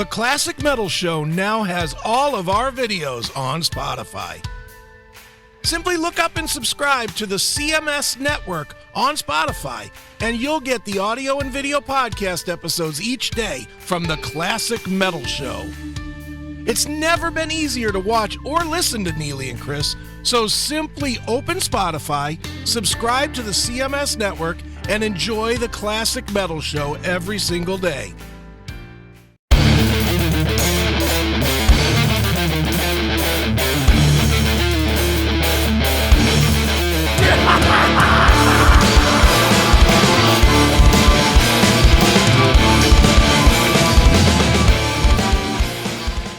The Classic Metal Show now has all of our videos on Spotify. Simply look up and subscribe to the CMS Network on Spotify, and you'll get the audio and video podcast episodes each day from The Classic Metal Show. It's never been easier to watch or listen to Neely and Chris, so simply open Spotify, subscribe to the CMS Network, and enjoy The Classic Metal Show every single day.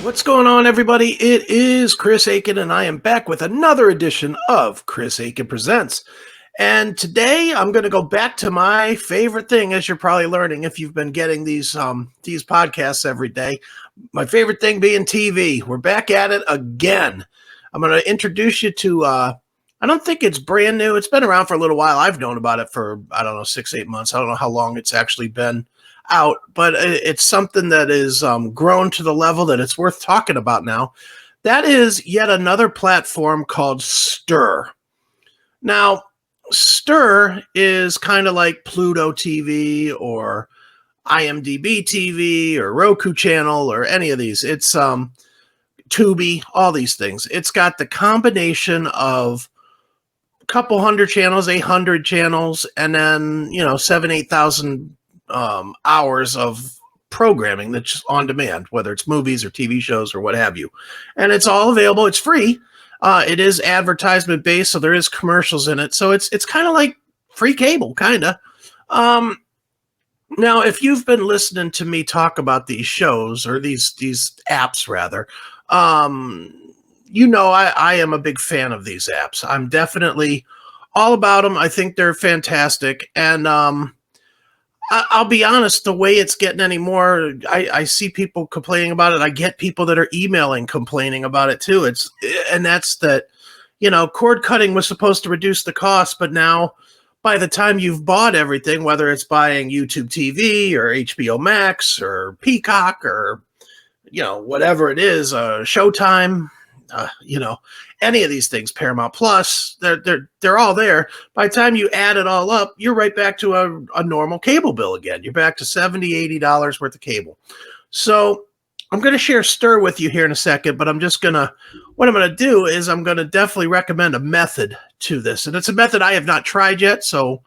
What's going on, everybody? It is Chris Akin, and I am back with another edition of Chris Akin Presents. And today I'm going to go back to my favorite thing, as you're probably learning if you've been getting these podcasts every day. My favorite thing being TV. We're back at it again. I'm going to introduce you to, I don't think it's brand new. It's been around for a little while. I've known about it for, 6-8 months. I don't know how long it's actually been out, but it's something that is grown to the level that it's worth talking about now. That is yet another platform called Stirr. Now, Stirr is kind of like Pluto TV or IMDb TV or Roku channel or any of these. It's Tubi, all these things. It's got the combination of a couple hundred channels, 800 channels, and then 7,000-8,000 hours of programming that's on demand, whether it's movies or TV shows or what have you. And it's all available. It's free. It is advertisement based, so there is commercials in it. So it's kind of like free cable, kind of. Now, if you've been listening to me talk about these shows or these apps, rather, I am a big fan of these apps. I'm definitely all about them. I think they're fantastic. And I'll be honest, the way it's getting anymore, I see people complaining about it. I get people that are emailing complaining about it too. That's that, cord cutting was supposed to reduce the cost, but now by the time you've bought everything, whether it's buying YouTube TV or HBO Max or Peacock or, whatever it is, Showtime, any of these things, Paramount Plus, they're all there. By the time you add it all up, you're right back to a normal cable bill again. You're back to $70, $80 worth of cable. So I'm going to share Stirr with you here in a second, but what I'm going to do is I'm going to definitely recommend a method to this. And it's a method I have not tried yet. So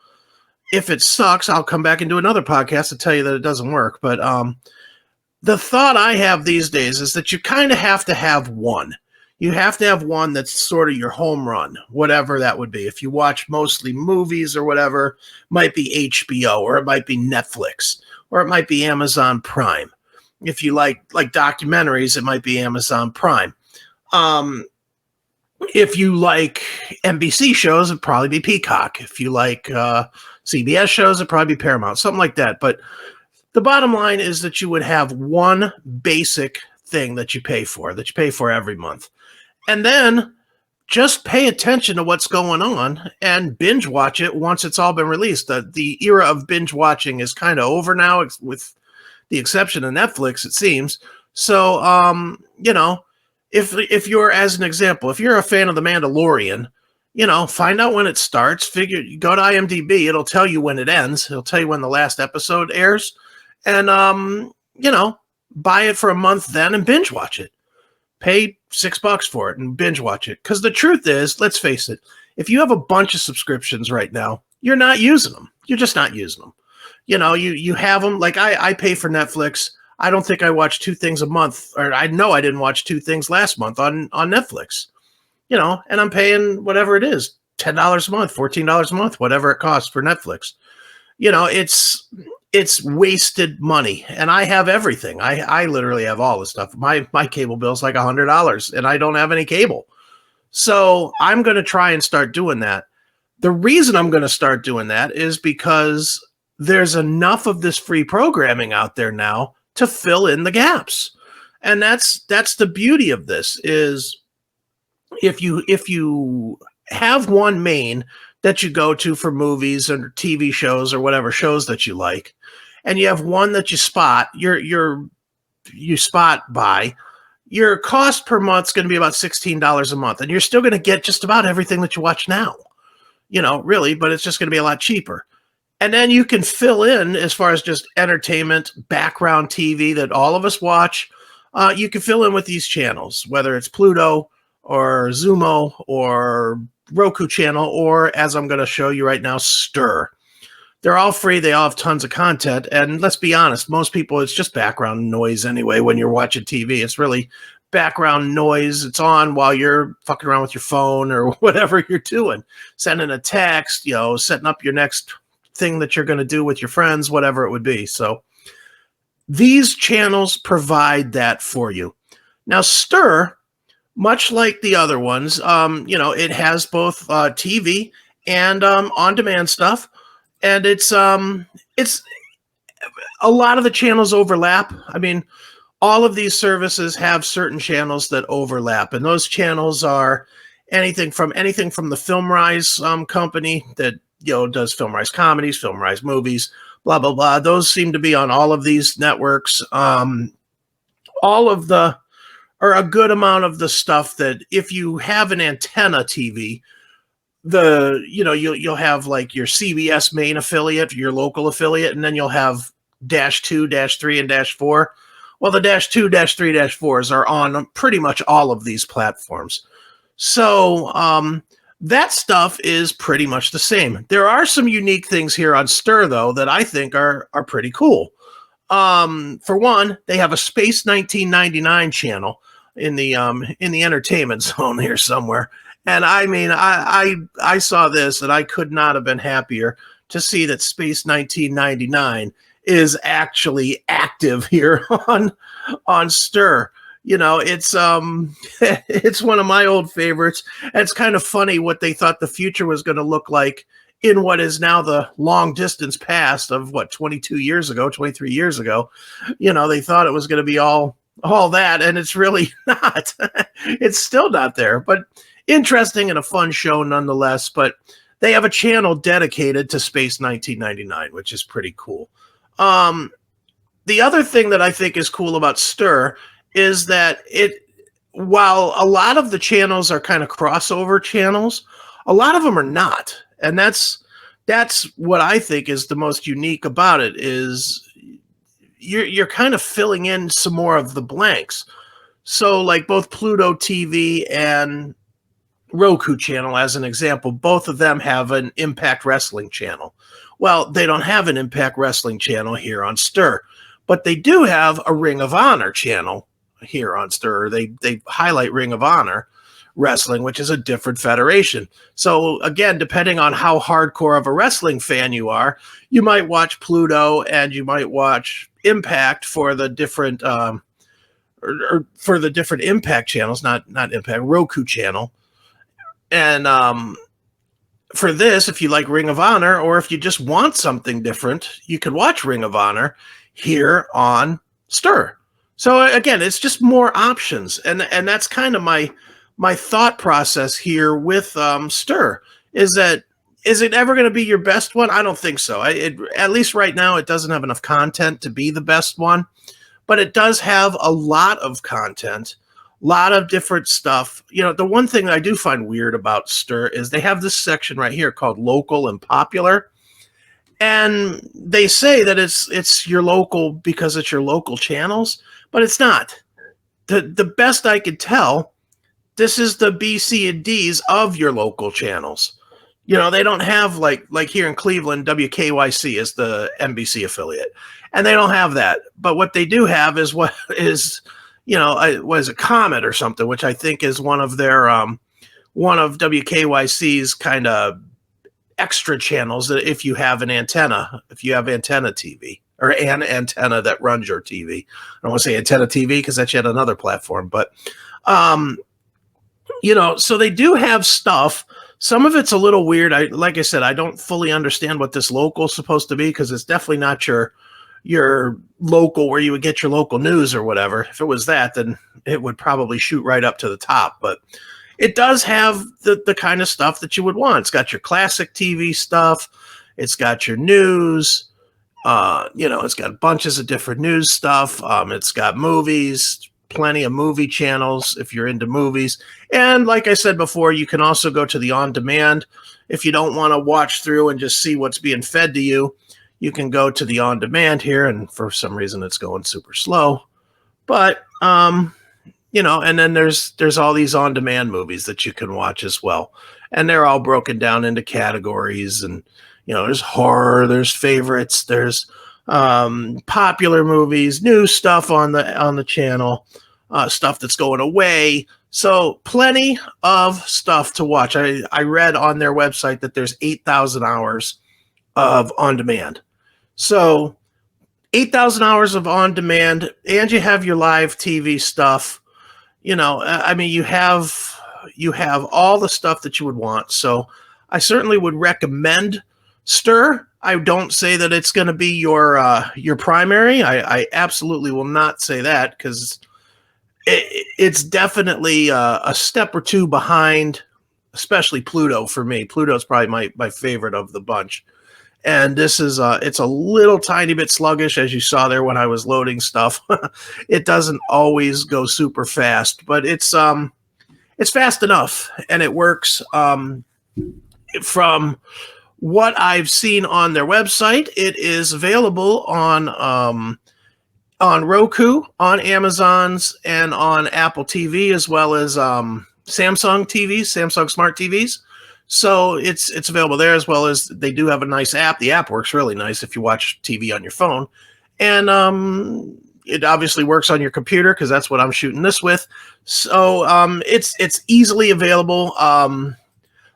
if it sucks, I'll come back and do another podcast to tell you that it doesn't work. But the thought I have these days is that you kind of have to have one. You have to have one that's sort of your home run, whatever that would be. If you watch mostly movies or whatever, might be HBO or it might be Netflix or it might be Amazon Prime. If you like documentaries, it might be Amazon Prime. If you like NBC shows, it'd probably be Peacock. If you like CBS shows, it'd probably be Paramount, something like that. But the bottom line is that you would have one basic thing that you pay for every month. And then just pay attention to what's going on and binge watch it once it's all been released. The era of binge watching is kind of over now, with the exception of Netflix, it seems. So, if you're, as an example, if you're a fan of The Mandalorian, find out when it starts, go to IMDb, it'll tell you when it ends. It'll tell you when the last episode airs. And, buy it for a month then and binge watch it. Pay $6 for it and binge watch it. Because the truth is, let's face it, if you have a bunch of subscriptions right now, you're not using them. You're just not using them. You have them. Like I pay for Netflix. I don't think I watch 2 things a month, or I know I didn't watch 2 things last month on Netflix. And I'm paying whatever it is, $10 a month, $14 a month, whatever it costs for Netflix. It's wasted money, and I have everything. I literally have all the stuff. My cable bill's like $100, and I don't have any cable. So I'm going to try and start doing that. The reason I'm going to start doing that is because there's enough of this free programming out there now to fill in the gaps. And that's the beauty of this is if you have one main that you go to for movies or TV shows or whatever shows that you like, and you have one that you spot, you're you spot buy, your cost per month is going to be about $16 a month, and you're still going to get just about everything that you watch now, really, but it's just going to be a lot cheaper. And then you can fill in as far as just entertainment, background TV that all of us watch. You can fill in with these channels, whether it's Pluto or Zumo or Roku channel, or as I'm going to show you right now, Stirr. They're all free. They all have tons of content. And let's be honest, most people, it's just background noise anyway when you're watching TV. It's really background noise. It's on while you're fucking around with your phone or whatever you're doing, sending a text, setting up your next thing that you're going to do with your friends, whatever it would be. So these channels provide that for you. Now, Stirr, much like the other ones, it has both TV and on-demand stuff. And it's a lot of the channels overlap. I mean, all of these services have certain channels that overlap, and those channels are anything from the FilmRise company that does FilmRise comedies, FilmRise movies, blah blah blah. Those seem to be on all of these networks. All of the, or a good amount of the stuff that if you have an antenna TV, you'll have like your CBS main affiliate, your local affiliate, and then you'll have -2, -3, and -4. Well, the -2, -3, -4s are on pretty much all of these platforms. So that stuff is pretty much the same. There are some unique things here on Stirr, though, that I think are pretty cool. For one, they have a Space 1999 channel in the entertainment zone here somewhere. And I mean, I saw this and I could not have been happier to see that Space 1999 is actually active here on Stirr. It's it's one of my old favorites. And it's kind of funny what they thought the future was going to look like in what is now the long distance past of 22 years ago, 23 years ago. They thought it was going to be all that, and it's really not. It's still not there, but interesting and a fun show nonetheless. But they have a channel dedicated to Space 1999, which is pretty cool. The other thing that I think is cool about Stirr is that while a lot of the channels are kind of crossover channels, a lot of them are not. And that's what I think is the most unique about it, is you're kind of filling in some more of the blanks. So like both Pluto TV and Roku channel, as an example, both of them have an Impact Wrestling channel. Well, they don't have an Impact Wrestling channel here on Stirr, but they do have a Ring of Honor channel here on Stirr. They highlight Ring of Honor Wrestling, which is a different federation. So again, depending on how hardcore of a wrestling fan you are, you might watch Pluto and you might watch Impact for the different or for the different Impact channels, not Impact, Roku channel. And for this, if you like Ring of Honor, or if you just want something different, you can watch Ring of Honor here on Stirr. So again, it's just more options, and that's kind of my thought process here with Stirr. Is it ever going to be your best one? I don't think so. At least right now, it doesn't have enough content to be the best one, but it does have a lot of content, a lot of different stuff. The one thing that I do find weird about Stirr is they have this section right here called Local and Popular. And they say that it's your local because it's your local channels, but it's not. The best I could tell, this is the B, C, and Ds of your local channels. They don't have like here in Cleveland, WKYC is the NBC affiliate, and they don't have that. But what they do have is what is a Comet or something, which I think is one of their one of WKYC's kind of extra channels that if you have antenna TV or an antenna that runs your TV. I don't want to say antenna TV because that's yet another platform, but so they do have stuff. Some of it's a little weird. Like I said, I don't fully understand what this local is supposed to be, because it's definitely not your local where you would get your local news or whatever. If it was that, then it would probably shoot right up to the top, but it does have the kind of stuff that you would want. It's got your classic TV stuff. It's got your news. It's got bunches of different news stuff. It's got movies, plenty of movie channels if you're into movies. And like I said before, you can also go to the on-demand. If you don't want to watch through and just see what's being fed to you, you can go to the on-demand here. And for some reason, it's going super slow. But, and then there's all these on-demand movies that you can watch as well. And they're all broken down into categories. And, there's horror, there's favorites, there's popular movies, new stuff on the channel, stuff that's going away. So plenty of stuff to watch. I read on their website that there's 8,000 hours of on-demand. So 8,000 hours of on-demand, and you have your live TV stuff. You have all the stuff that you would want. So I certainly would recommend Stirr. I don't say that it's going to be your primary. I absolutely will not say that, because it's definitely a step or two behind, especially Pluto for me. Pluto's probably my favorite of the bunch. And this is it's a little tiny bit sluggish, as you saw there when I was loading stuff. It doesn't always go super fast, but it's fast enough, and it works. From what I've seen on their website, it is available on Roku, on Amazon's, and on Apple TV, as well as Samsung TVs, Samsung Smart TVs. So it's available there, as well as they do have a nice app. The app works really nice if you watch TV on your phone. And it obviously works on your computer, because that's what I'm shooting this with. So it's easily available.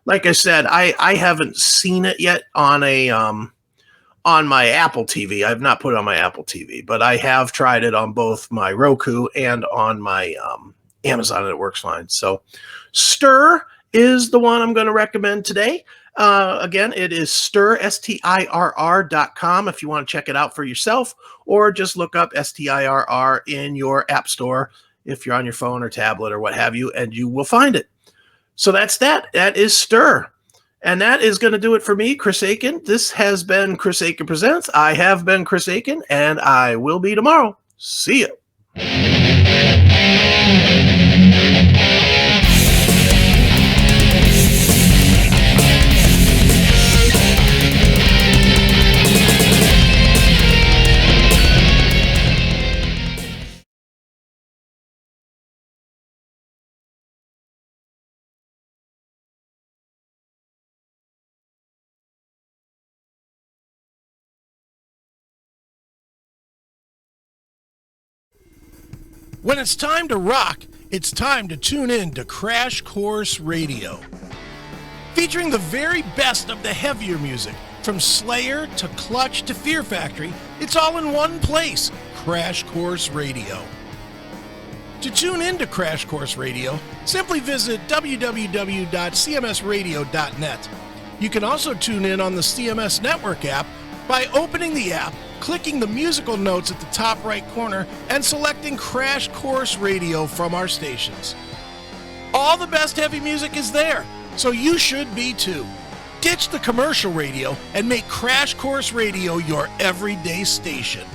Like I said, I haven't seen it yet on my Apple TV. I've not put it on my Apple TV, but I have tried it on both my Roku and on my Amazon, and it works fine. So Stirr is the one I'm going to recommend today. Again, it is Stirr, STIRR.com, if you want to check it out for yourself, or just look up STIRR in your app store if you're on your phone or tablet or what have you, and you will find it. So that's that. That is Stirr. And that is going to do it for me, Chris Akin. This has been Chris Akin Presents. I have been Chris Akin, and I will be tomorrow. See ya. When it's time to rock, it's time to tune in to Crash Course Radio. Featuring the very best of the heavier music, from Slayer to Clutch to Fear Factory, it's all in one place, Crash Course Radio. To tune in to Crash Course Radio, simply visit www.cmsradio.net. You can also tune in on the CMS Network app by opening the app, clicking the musical notes at the top right corner, and selecting Crash Course Radio from our stations. All the best heavy music is there, so you should be too. Ditch the commercial radio and make Crash Course Radio your everyday station.